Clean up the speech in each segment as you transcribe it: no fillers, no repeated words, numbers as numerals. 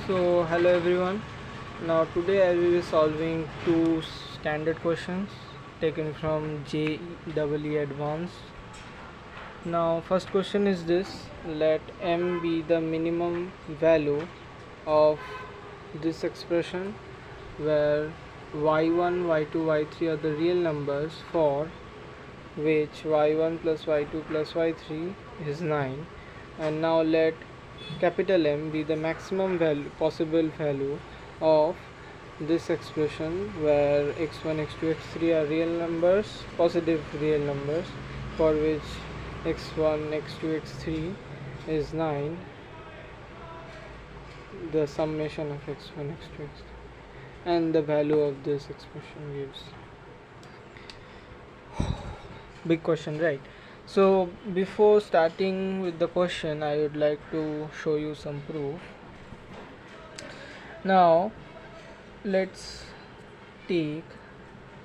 So hello everyone. Now today I will be solving two standard questions taken from JEE Advanced. Now first question is this: let m be the minimum value of this expression where y1, y2, y3 are the real numbers for which y1 plus y2 plus y3 is 9, and now let capital M be the maximum possible value of this expression where x1, x2, x3 are real numbers, positive real numbers, for which x1, x2, x3 is 9, the summation of x1, x2, x3, and the value of this expression gives. Big question, right? So before starting with the question, I would like to show you some proof. Now let's take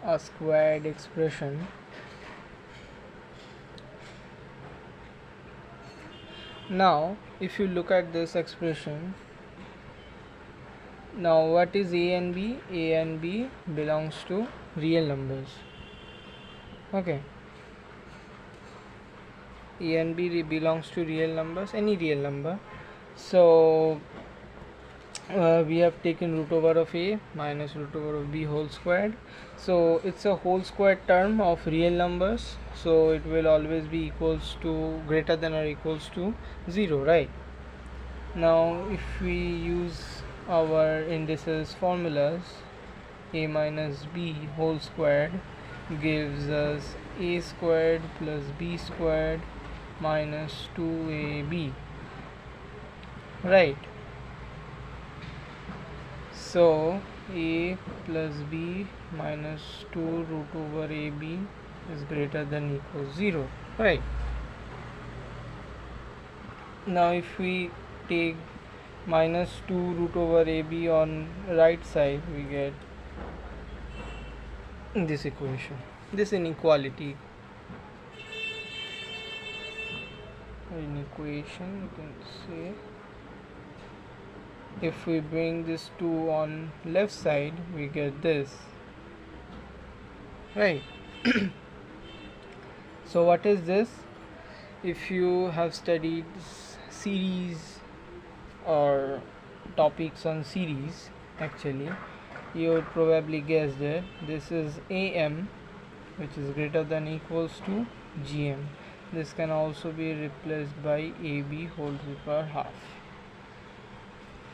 a squared expression. Now if you look at this expression, now what is a and b? A and b belongs to real numbers. Okay, a and b belongs to real numbers, any real number. So we have taken root over of a minus root over of b whole squared, so it's a whole squared term of real numbers, so it will always be equals to greater than or equals to 0, right? Now if we use our indices formulas, a minus b whole squared gives us a squared plus b squared minus 2ab, right? So a plus b minus 2 root over ab is greater than equals 0, right? Now if we take minus 2 root over ab on right side, we get this equation, this inequality, you can say. If we bring this 2 on left side, we get this, right? So what is this? If you have studied series or topics on series, actually you would probably guess that this is am, which is greater than equals to gm. This can also be replaced by ab whole to the power half.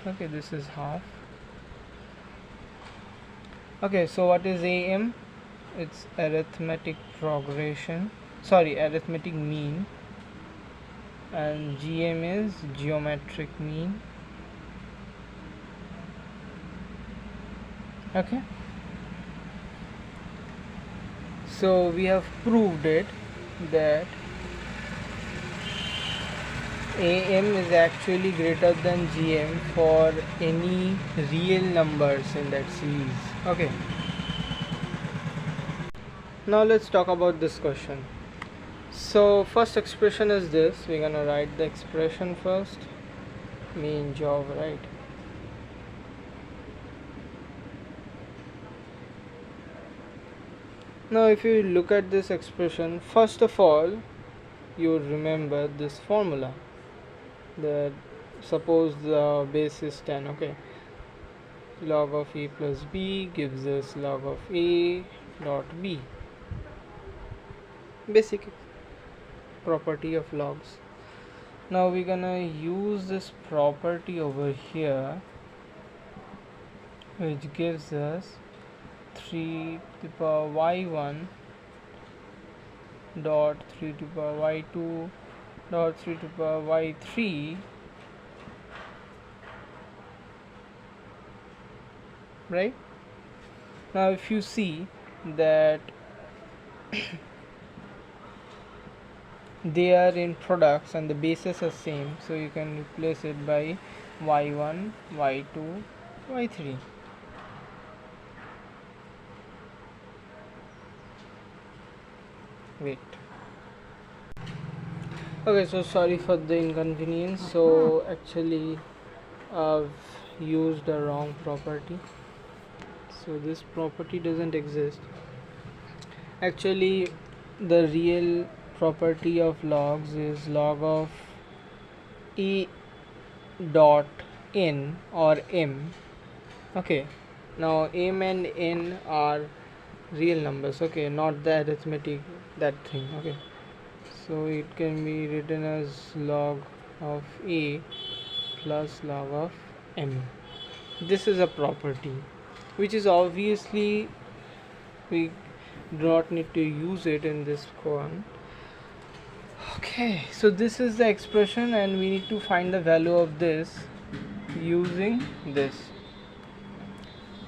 Okay, this is half. Okay, so what is am? It's arithmetic mean, and gm is geometric mean. Okay, so we have proved it that am is actually greater than gm for any real numbers in that series. Okay, now let's talk about this question. So first expression is this, we're gonna write the expression first, main job, right? Now if you look at this expression, first of all you remember this formula, that suppose the base is 10, okay, log of a plus b gives us log of a dot b, basic property of logs. Now we're gonna use this property over here, which gives us 3 to the power y1 dot 3 to the power y2 dot 3 to the power y3, right? Now if you see that they are in products and the bases are same, so you can replace it by y1, y2, y3. Wait, okay, so sorry for the inconvenience. So actually used a wrong property. So this property doesn't exist. Actually, the real property of logs is log of e dot n or m. Okay, now m and n are real numbers, okay, not the arithmetic, that thing. Okay, so it can be written as log of a plus log of m. This is a property which is obviously we do not need to use it in this one. Okay, so this is the expression and we need to find the value of this using this.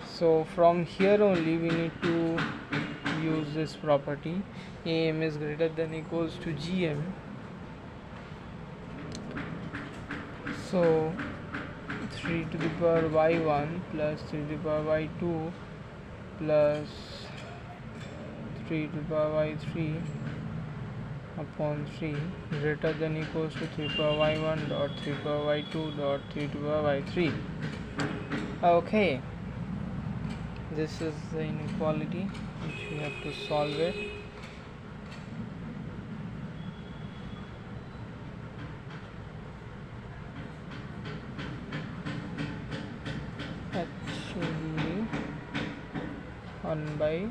So from here only we need to use this property, am is greater than equals to gm. So 3 to the power y1 plus 3 to the power y2 plus 3 to the power y3 upon 3 greater than equals to 3 to the power y1 dot 3 to the power y2 dot 3 to the power y3. Okay, this is the inequality which we have to solve it. Actually 1 by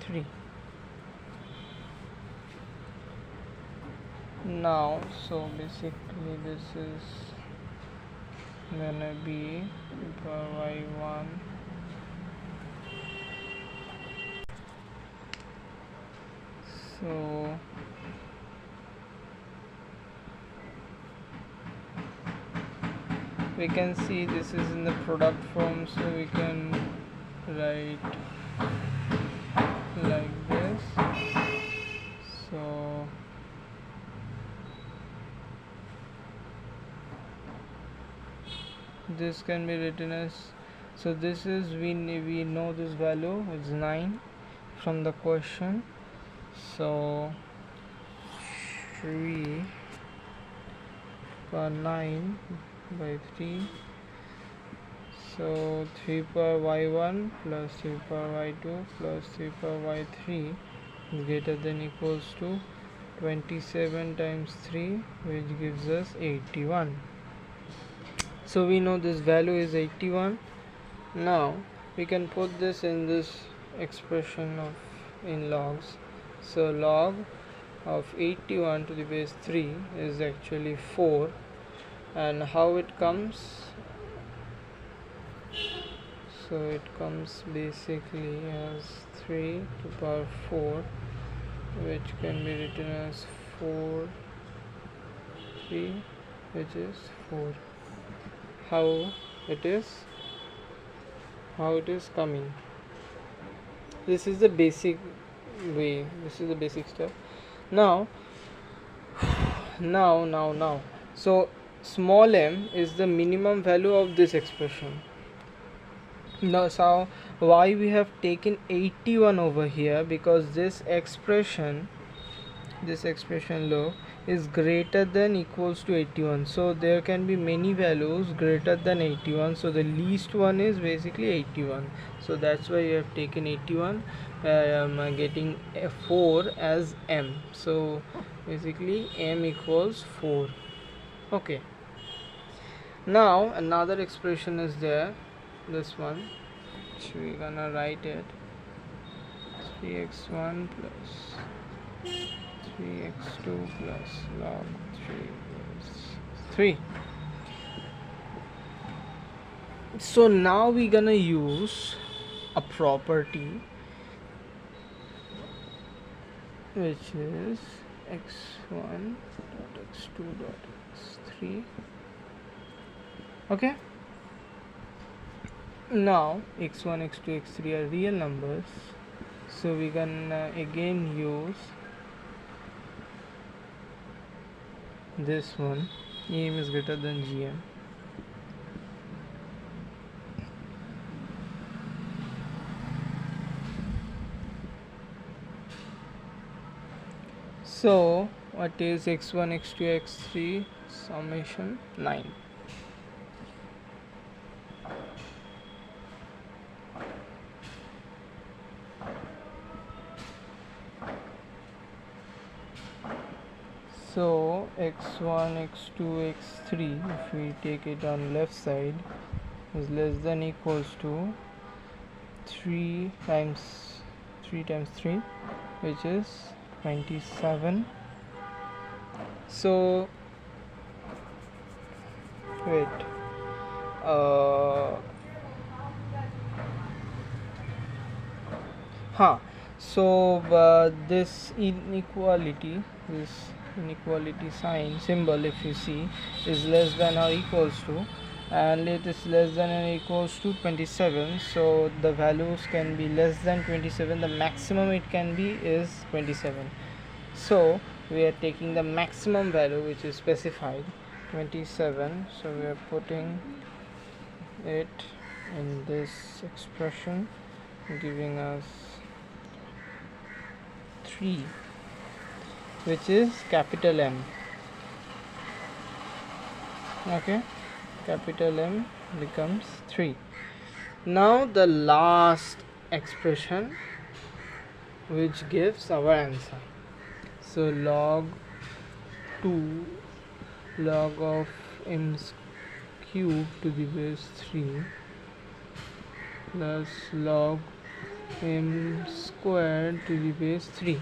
3. Now, so basically this is gonna be power y1 so we can see this is in the product form, so we can write like this. So this can be written as, so this is we know this value is 9 from the question. So 3 power 9 by 3, so 3 power y1 plus 3 power y2 plus 3 power y3 is greater than equals to 27 times 3, which gives us 81. So we know this value is 81. Now we can put this in this expression of in logs. So log of 81 to the base 3 is actually 4, and how it comes, so it comes basically as 3 to the power 4, which can be written as 4 3, which is 4. How it is coming, this is the basic way, this is the basic step. Now so small m is the minimum value of this expression. Now, so why we have taken 81 over here, because this expression look is greater than equals to 81, so there can be many values greater than 81, so the least one is basically 81, so that's why you have taken 81. I'm getting 4 as m, so basically m equals 4. Okay, now another expression is there, this one, so we're gonna write it 3x1 plus 3x2 plus log 3 plus 3. So now we're gonna use a property which is x1 dot x2 dot x3. Okay, now x1 x2 x3 are real numbers, so we can again use this one, em is greater than gm. So what is x1 x2 x3, summation 9. So x1, x2, x3, if we take it on left side, is less than equals to 3 times 3 times 3, which is 27. So wait, so this inequality sign symbol, if you see, is less than or equals to, and it is less than or equals to 27. So the values can be less than 27. The maximum it can be is 27. So we are taking the maximum value which is specified, 27. So we are putting it in this expression, giving us 3, which is capital M. Okay, capital M becomes 3. Now the last expression which gives our answer. So log 2 log of m cube to the base 3 plus log m squared to the base 3.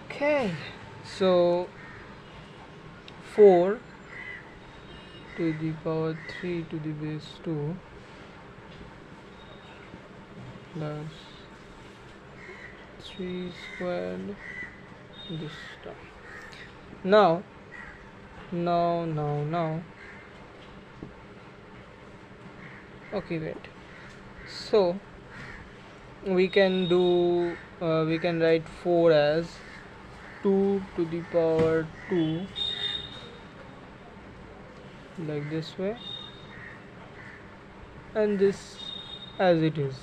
Okay, so 4 to the power 3 to the base 2 plus 3 squared this term. Now okay, wait. So we can do we can write 4 as 2 to the power 2, like this way, and this as it is.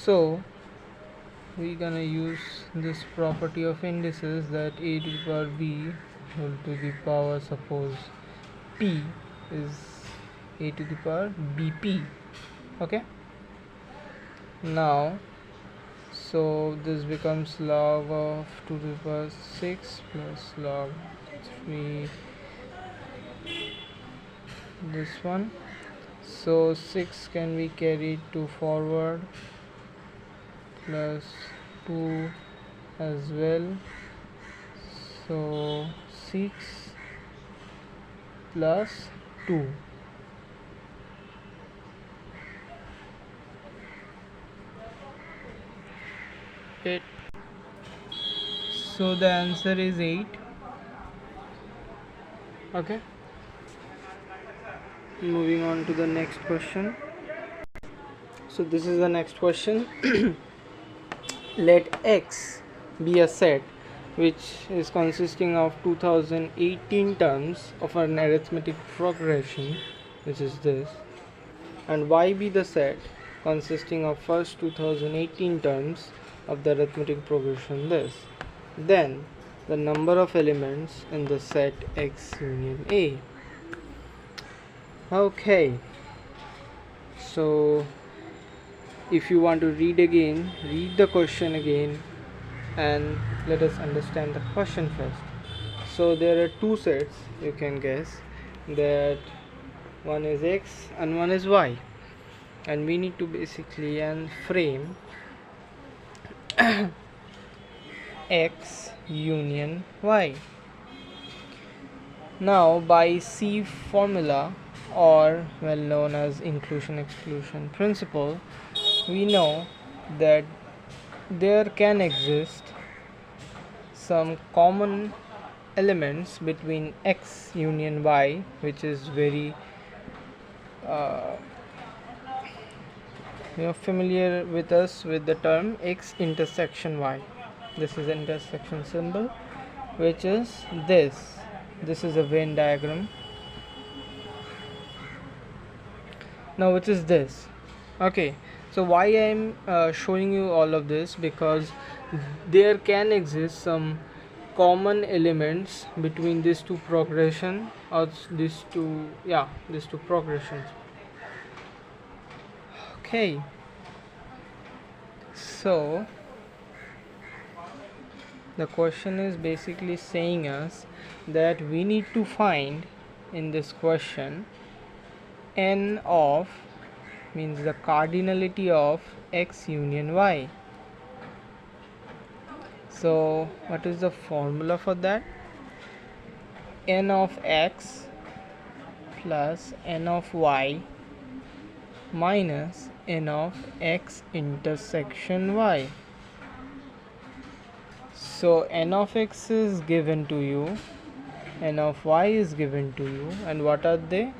So we're gonna use this property of indices, that a to the power b whole to the power, suppose p is a to the power bp. Okay, now so this becomes log of 2 to the power 6 plus log 3 this one. So 6 can be carried to forward, plus 2 as well. So 6 plus 2. So the answer is 8. Okay, moving on to the next question. So this is the next question. Let X be a set which is consisting of 2018 terms of an arithmetic progression, which is this, and Y be the set consisting of first 2018 terms of the arithmetic progression this. Then the number of elements in the set X union A. Okay, so if you want to read the question again, and let us understand the question first. So there are two sets, you can guess that one is X and one is Y, and we need to basically frame X union Y. Now by C formula, or well known as inclusion exclusion principle, we know that there can exist some common elements between X union Y, which is very familiar with us with the term X intersection Y. This is an intersection symbol, which is this is a Venn diagram. Now which is this? Okay, so why I am showing you all of this, because there can exist some common elements between these two progression, or these two progressions. Okay, so the question is basically saying us that we need to find in this question n of, means the cardinality of x union y. So what is the formula for that? N of x plus n of y minus n of x intersection y. So n of x is given to you, n of y is given to you, and what are they?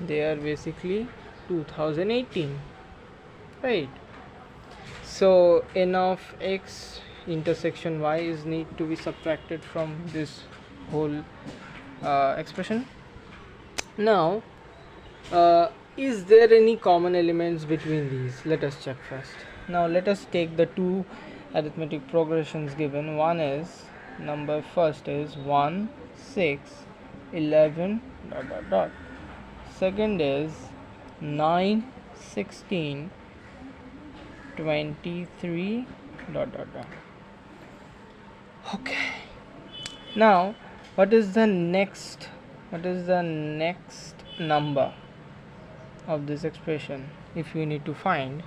They are basically 2018, right? So n of x intersection y is need to be subtracted from this whole expression. Now is there any common elements between these? Let us check first. Now let us take the two arithmetic progressions given. One is, number first is 1 6 11 ... Second is 9 16 23 ... Okay, now what is the next number of this expression? If we need to find,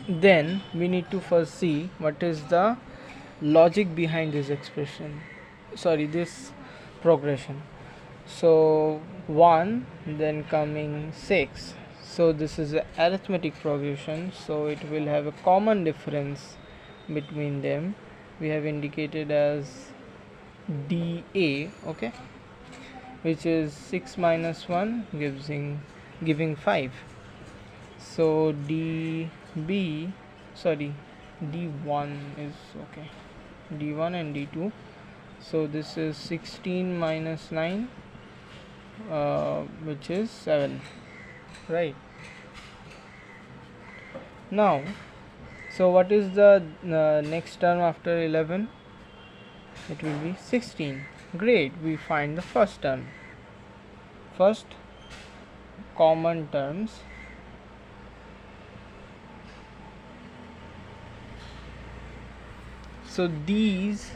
then we need to first see what is the logic behind this expression, this progression. So 1, then coming 6, so this is an arithmetic progression, so it will have a common difference between them. We have indicated as dA, okay, which is 6 minus 1 giving 5. So d1 is okay, d1 and d2. So this is 16 minus 9, which is 7, right? Now, so what is the next term after 11? It will be 16. Great, we find the first term, first common terms. So these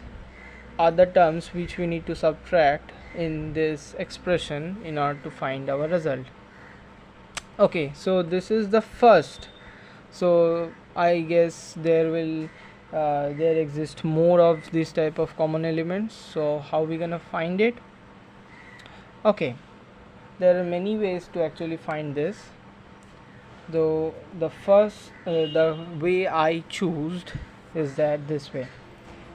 are the terms which we need to subtract in this expression in order to find our result. Okay, so this is the first. So I guess there exist more of this type of common elements. So how we gonna find it? Okay, there are many ways to actually find this, though the way I choose is that this way.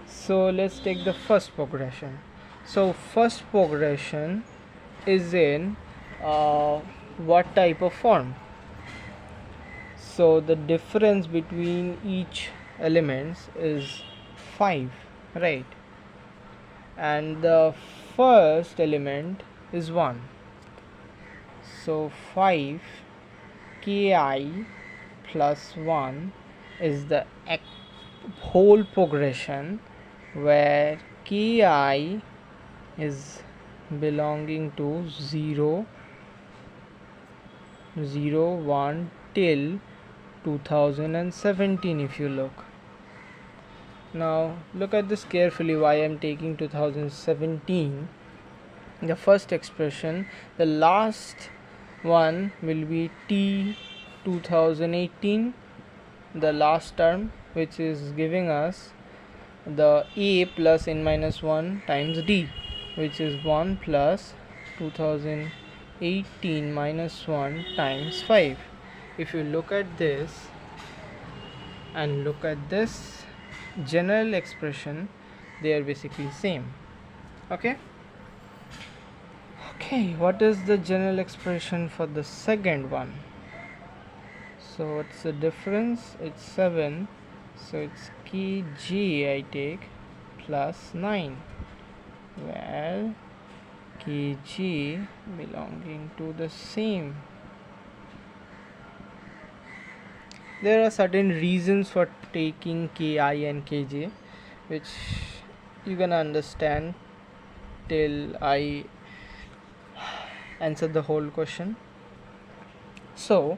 So let's take the first progression. So first progression is in what type of form? So the difference between each elements is 5, right? And the first element is 1. So 5 ki plus 1 is the whole progression, where ki is belonging to 0 1 till 2017. If you look at this carefully, why I am taking 2017. The first expression, the last one will be t 2018, the last term, which is giving us the a plus n minus 1 times d, which is 1 plus 2018 minus 1 times 5. If you look at this and look at this general expression, they are basically same. Okay, what is the general expression for the second one? So what's the difference? It's 7, so it's kg I take plus 9, where kg belonging to the same. there are certain reasons for taking ki and kj, which you gonna understand till I answer the whole question. So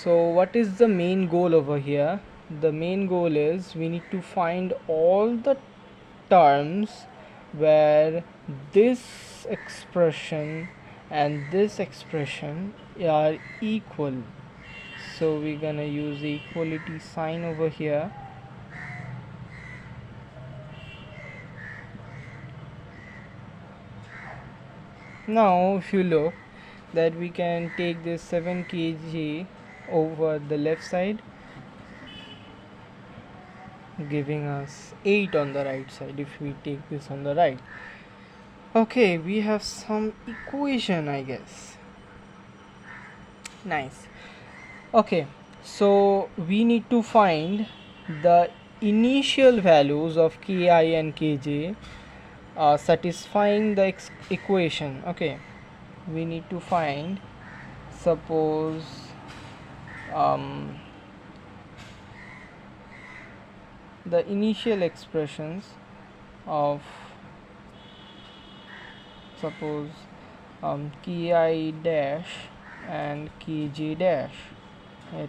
what is the main goal over here? The main goal is we need to find all the terms where this expression and this expression are equal. So we're gonna use the equality sign over here. Now if you look, that we can take this 7 kg over the left side, giving us 8 on the right side if we take this on the right. Okay, we have some equation, I guess. Nice. Okay, so we need to find the initial values of ki and kj satisfying the equation. Okay, we need to find, suppose the initial expressions of, suppose ki dash and kj dash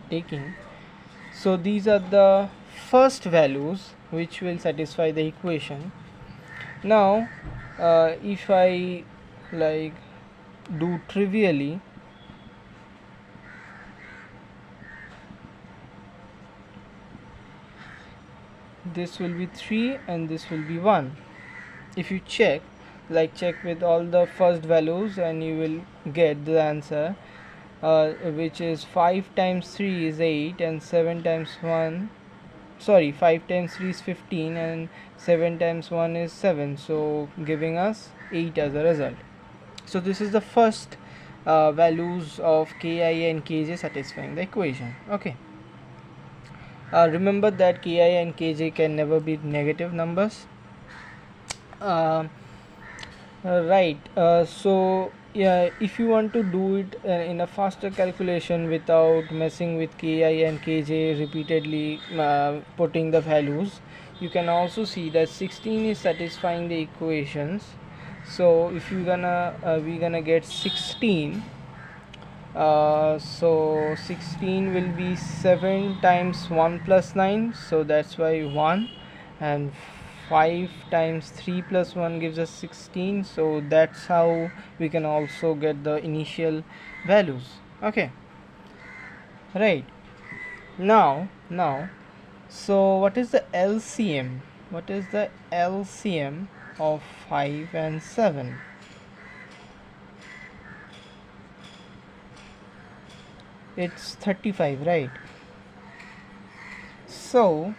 taking. So these are the first values which will satisfy the equation. Now if I like do trivially, this will be 3 and this will be 1. If you check with all the first values, and you will get the answer, which is 5 times 3 is 8 and 7 times 1, sorry, 5 times 3 is 15 and 7 times 1 is 7, so giving us 8 as a result. So this is the first values of ki and kj satisfying the equation. Okay, remember that ki and kj can never be negative numbers. Right, so yeah, if you want to do it in a faster calculation without messing with ki and kj repeatedly putting the values, you can also see that 16 is satisfying the equations. So if you gonna we gonna get 16, so 16 will be 7 times 1 plus 9, so that's why 1, and 5 times 3 plus 1 gives us 16, so that's how we can also get the initial values. Okay, right. Now so what is the LCM? What is the LCM of 5 and 7? It's 35, right? So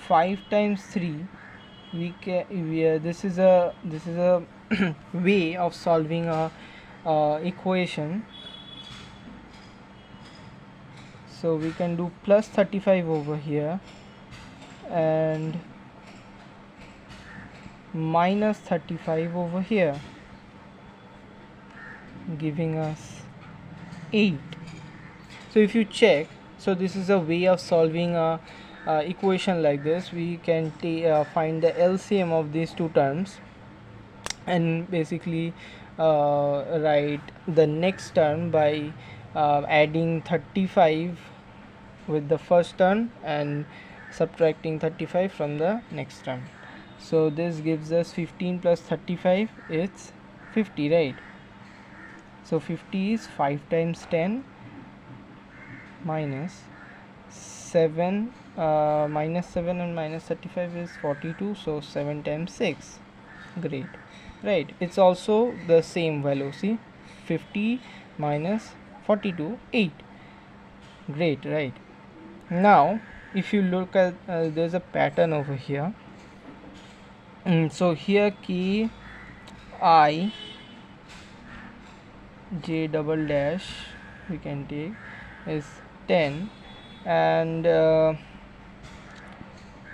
5 times 3, this is a way of solving a equation. So we can do plus 35 over here and minus 35 over here, giving us 8. So if you check, so this is a way of solving a equation like this. We can find the LCM of these two terms and basically write the next term by adding 35 with the first term and subtracting 35 from the next term. So this gives us 15 plus 35, it's 50, right? So 50 is 5 times 10 minus 7, minus 7 and minus 35 is 42, so 7 times 6. Great, right? It's also the same value. See, 50 minus 42, 8. Great, right? Now if you look at there's a pattern over here. So here ki I j double dash we can take is 10 and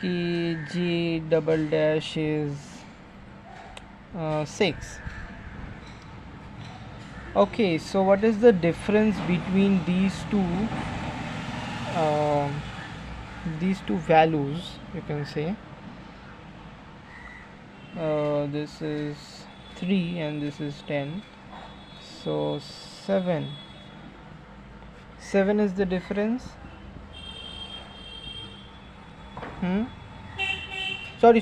ki j double dash is 6. Okay, so what is the difference between um, these two values, you can say? This is 3 and this is 10, so 7 is the difference. Hmm? Sorry.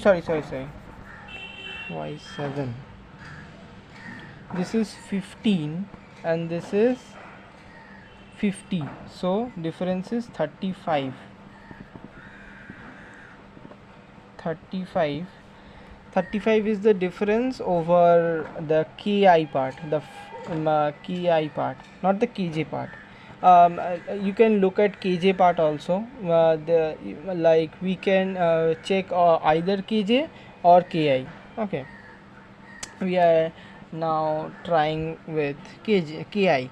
Why 7? This is 15 and this is 50, so difference is 35. 35 35 is the difference over the ki part, the ki part, not the kj part. You can look at kj part also. Like we can check either kj or ki. Okay, we are now trying with ki.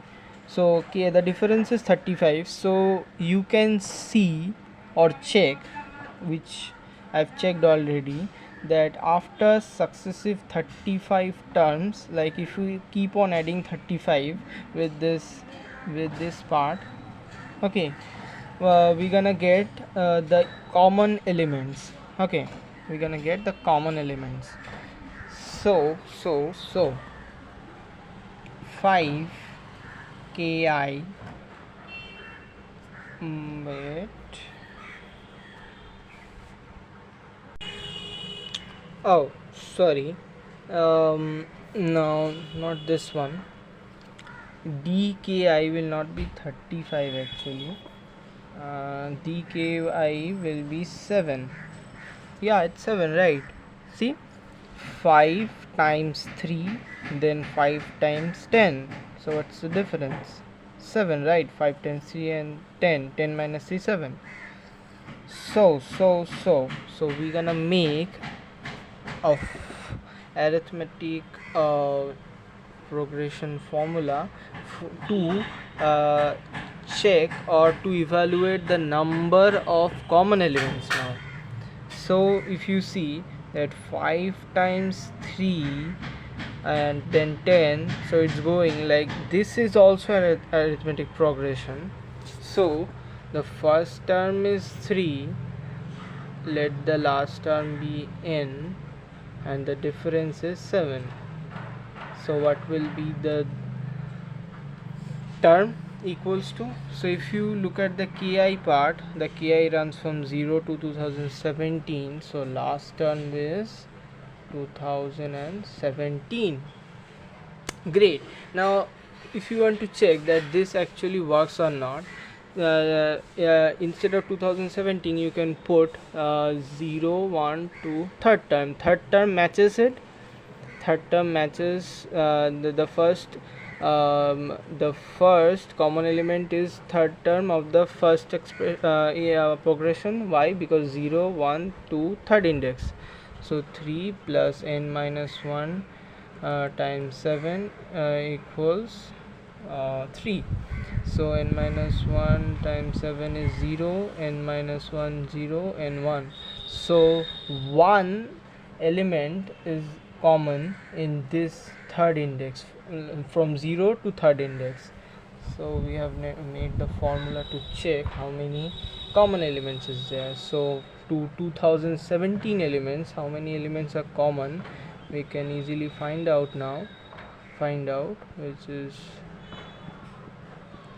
So the difference is 35, so you can see or check, which I've checked already, that after successive 35 terms, like if we keep on adding 35 with this part, okay, we're gonna get the common elements. Okay, we're gonna get the common elements. So 5 ki, wait, oh sorry, no, not this one. dki will not be 35 actually. dki will be 7. Yeah, it's 7, right? See, 5 times 3, then 5 times 10. So what's the difference? 7, right? 5 times 3 and 10. 10 minus 3, 7. So we're gonna make a arithmetic progression formula to check or to evaluate the number of common elements now. So if you see that 5 times 3 and then 10, so it's going like this is also an arithmetic progression. So the first term is 3, let the last term be n, and the difference is 7. So what will be the term equals to? So if you look at the ki part, the ki runs from 0 to 2017, so last term is 2017. Great. Now if you want to check that this actually works or not, instead of 2017 you can put 0 1 2 third term matches it. Third term matches the first common element is third term of the first progression. Why? Because 0 1 2 third index, so 3 plus n minus 1 times 7 equals 3. So n minus 1 times 7 is 0, n minus 1 0, and 1. So one element is common in this third index, from 0 to third index. So we have made the formula to check how many common elements is there. So to 2017 elements, how many elements are common, we can easily find out, which is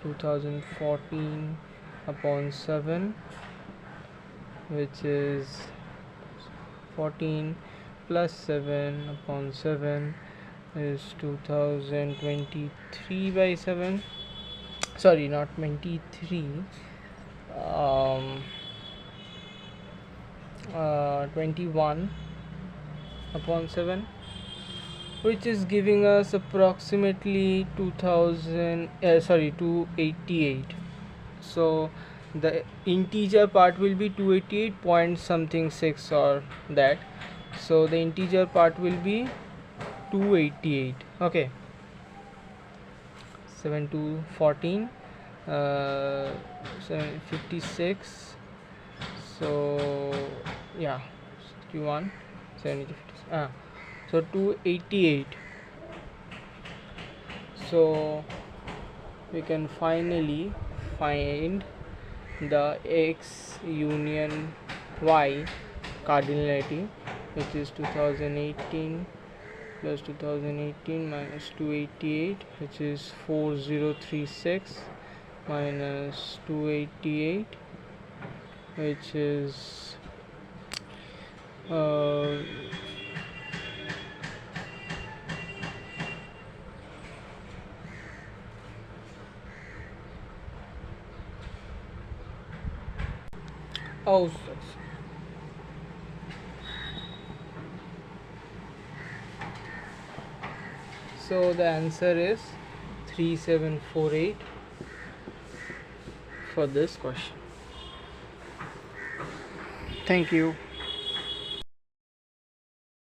2014 upon 7, which is 14 plus 7 upon 7 is 2023 by 7. Sorry, not 23, 21 upon 7, which is giving us approximately 288. So the integer part will be 288 point something 6 or that, so the integer part will be 288. Okay, 7 to 14, 56. So yeah, 61 70 so 288. So we can finally find the X union Y cardinality, which is 2018 plus 2018 minus 288, which is 4036 minus 288, which is uh, oh, so the answer is 3748 for this question. Thank you.